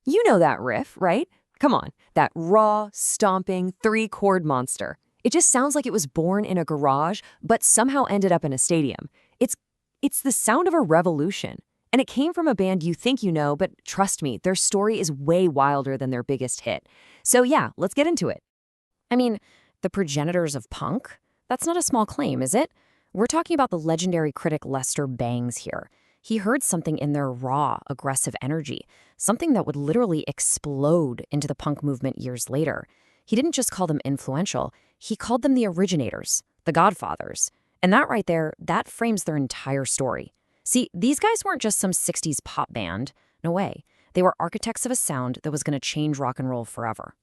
You know that riff, right? Come on, that raw, stomping, three-chord monster. It just sounds like it was born in a garage, but somehow ended up in a stadium. It's it's the sound of a revolution. And it came from a band you think you know, but trust me, their story is way wilder than their biggest hit. So yeah, let's get into it. I mean, the progenitors of punk? That's not a small claim, is it? We're talking about the legendary critic Lester Bangs here. He heard something in their raw, aggressive energy, something that would literally explode into the punk movement years later. He didn't just call them influential, he called them the originators, the godfathers. And that right there, that frames their entire story. See, these guys weren't just some 60s pop band. No way. They were architects of a sound that was going to change rock and roll forever.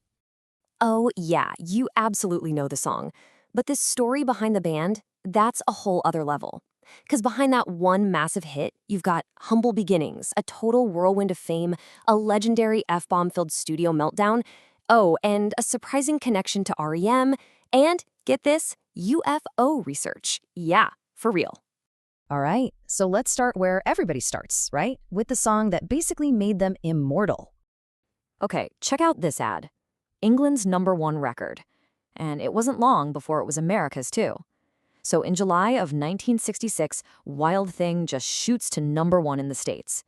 Oh, yeah, you absolutely know the song. But this story behind the band, that's a whole other level. Because behind that one massive hit, you've got humble beginnings, a total whirlwind of fame, a legendary F-bomb-filled studio meltdown, oh, and a surprising connection to R.E.M., and, get this, UFO research. Yeah, for real. All right, so let's start where everybody starts, right? With the song that basically made them immortal. Okay, check out this ad. England's #1 record. And it wasn't long before it was America's, too. So in July of 1966, Wild Thing just shoots to #1 in the States.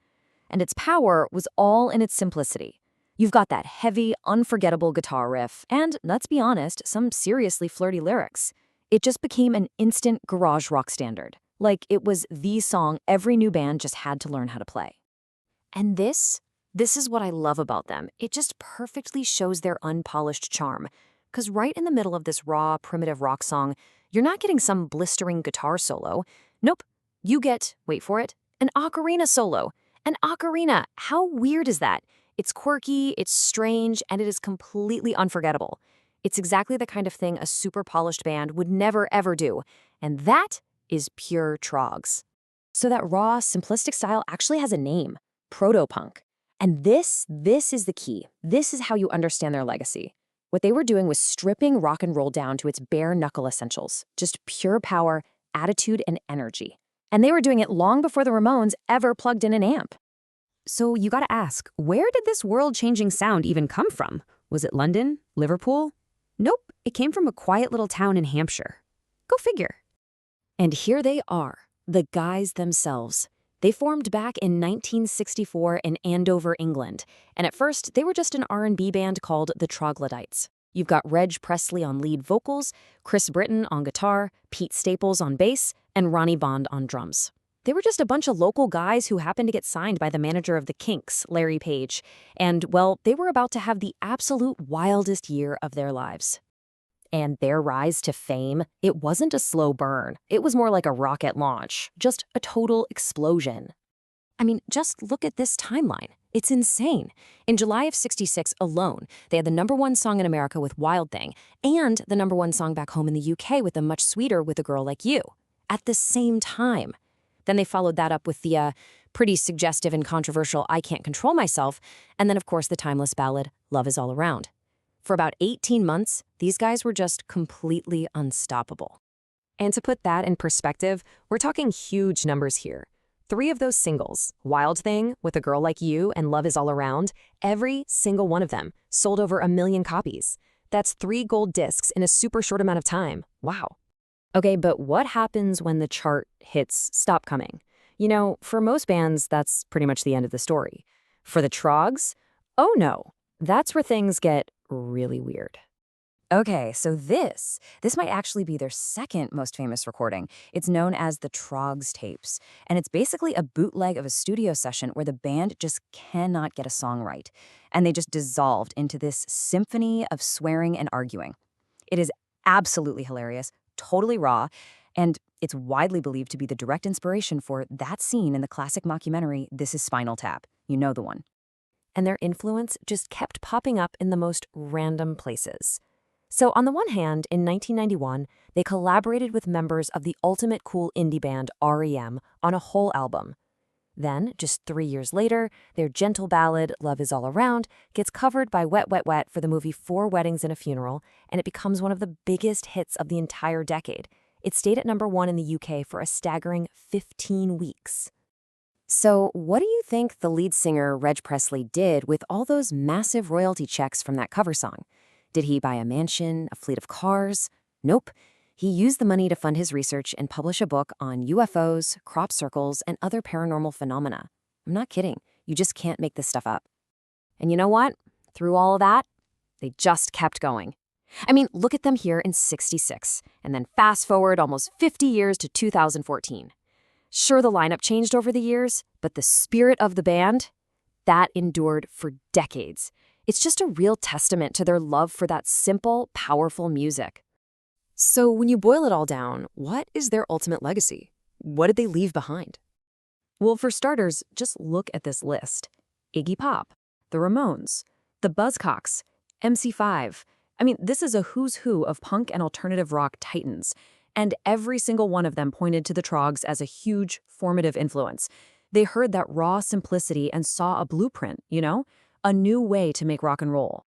And its power was all in its simplicity. You've got that heavy, unforgettable guitar riff, and, let's be honest, some seriously flirty lyrics. It just became an instant garage rock standard. Like it was the song every new band just had to learn how to play. And this is what I love about them. It just perfectly shows their unpolished charm. Because right in the middle of this raw, primitive rock song, you're not getting some blistering guitar solo. Nope. You get, wait for it, an ocarina solo. An ocarina. How weird is that? It's quirky, it's strange, and it is completely unforgettable. It's exactly the kind of thing a super polished band would never, ever do. And that is pure Troggs. So that raw, simplistic style actually has a name, proto-punk. And this is the key. This is how you understand their legacy. What they were doing was stripping rock and roll down to its bare-knuckle essentials, just pure power, attitude, and energy. And they were doing it long before the Ramones ever plugged in an amp. So you gotta ask, where did this world-changing sound even come from? Was it London? Liverpool? Nope, it came from a quiet little town in Hampshire. Go figure. And here they are, the guys themselves. They formed back in 1964 in Andover, England, and at first they were just an R&B band called the Troglodytes. You've got Reg Presley on lead vocals, Chris Britton on guitar, Pete Staples on bass, and Ronnie Bond on drums. They were just a bunch of local guys who happened to get signed by the manager of the Kinks, Larry Page, and, well, they were about to have the absolute wildest year of their lives. And their rise to fame, it wasn't a slow burn. It was more like a rocket launch, just a total explosion. I mean, just look at this timeline. It's insane. In July of '66 alone, they had the #1 song in America with Wild Thing, and the #1 song back home in the UK with the much sweeter With a Girl Like You, at the same time. Then they followed that up with the pretty suggestive and controversial I Can't Control Myself, and then, of course, the timeless ballad Love Is All Around. For about 18 months, these guys were just completely unstoppable. And to put that in perspective, we're talking huge numbers here. 3 of those singles, Wild Thing, With a Girl Like You, and Love Is All Around, every single one of them sold over 1 million copies. That's 3 gold discs in a super short amount of time. Wow. Okay, but what happens when the chart hits stop coming? You know, for most bands, that's pretty much the end of the story. For the Troggs, oh no, that's where things get really weird. Okay, so this might actually be their second most famous recording. It's known as the Troggs Tapes, and it's basically a bootleg of a studio session where the band just cannot get a song right, and they just dissolved into this symphony of swearing and arguing. It is absolutely hilarious, totally raw, and it's widely believed to be the direct inspiration for that scene in the classic mockumentary This Is Spinal Tap. You know the one. And their influence just kept popping up in the most random places. So on the one hand, in 1991, they collaborated with members of the ultimate cool indie band R.E.M. on a whole album. Then, just 3 years later, their gentle ballad, Love Is All Around, gets covered by Wet, Wet, Wet for the movie 4 Weddings and a Funeral, and it becomes one of the biggest hits of the entire decade. It stayed at #1 in the UK for a staggering 15 weeks. So, what do you think the lead singer, Reg Presley, did with all those massive royalty checks from that cover song? Did he buy a mansion, a fleet of cars? Nope. He used the money to fund his research and publish a book on UFOs, crop circles, and other paranormal phenomena. I'm not kidding. You just can't make this stuff up. And you know what? Through all of that, they just kept going. I mean, look at them here in '66, and then fast forward almost 50 years to 2014. Sure, the lineup changed over the years, but the spirit of the band, that endured for decades. It's just a real testament to their love for that simple, powerful music. So when you boil it all down, what is their ultimate legacy? What did they leave behind? Well, for starters, just look at this list. Iggy Pop, the Ramones, the Buzzcocks, MC5. I mean, this is a who's who of punk and alternative rock titans. And every single one of them pointed to the Troggs as a huge, formative influence. They heard that raw simplicity and saw a blueprint, a new way to make rock and roll.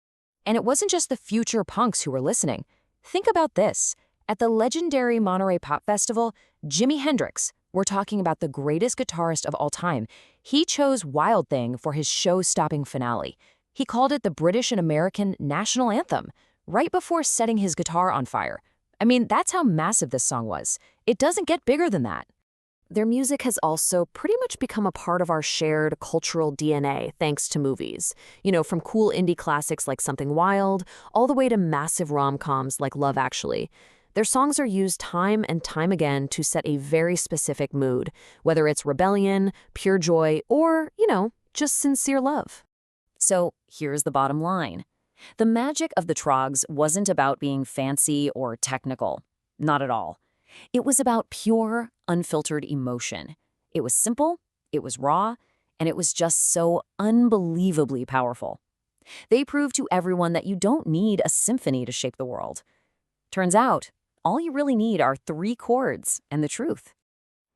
And it wasn't just the future punks who were listening. Think about this. At the legendary Monterey Pop Festival, Jimi Hendrix, we're talking about the greatest guitarist of all time, he chose Wild Thing for his show-stopping finale. He called it the British and American national anthem, right before setting his guitar on fire. I mean, that's how massive this song was. It doesn't get bigger than that. Their music has also pretty much become a part of our shared cultural DNA thanks to movies. From cool indie classics like Something Wild, all the way to massive rom-coms like Love Actually. Their songs are used time and time again to set a very specific mood, whether it's rebellion, pure joy, or, just sincere love. So here's the bottom line. The magic of the Troggs wasn't about being fancy or technical. Not at all. It was about pure, unfiltered emotion. It was simple, it was raw, and it was just so unbelievably powerful. They proved to everyone that you don't need a symphony to shape the world. Turns out, all you really need are 3 chords and the truth.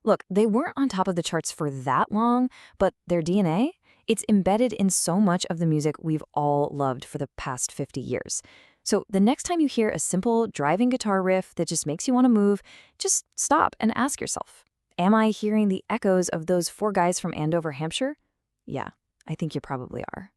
Look, they weren't on top of the charts for that long, but their DNA? It's embedded in so much of the music we've all loved for the past 50 years. So the next time you hear a simple driving guitar riff that just makes you want to move, just stop and ask yourself, am I hearing the echoes of those 4 guys from Andover, Hampshire? Yeah, I think you probably are.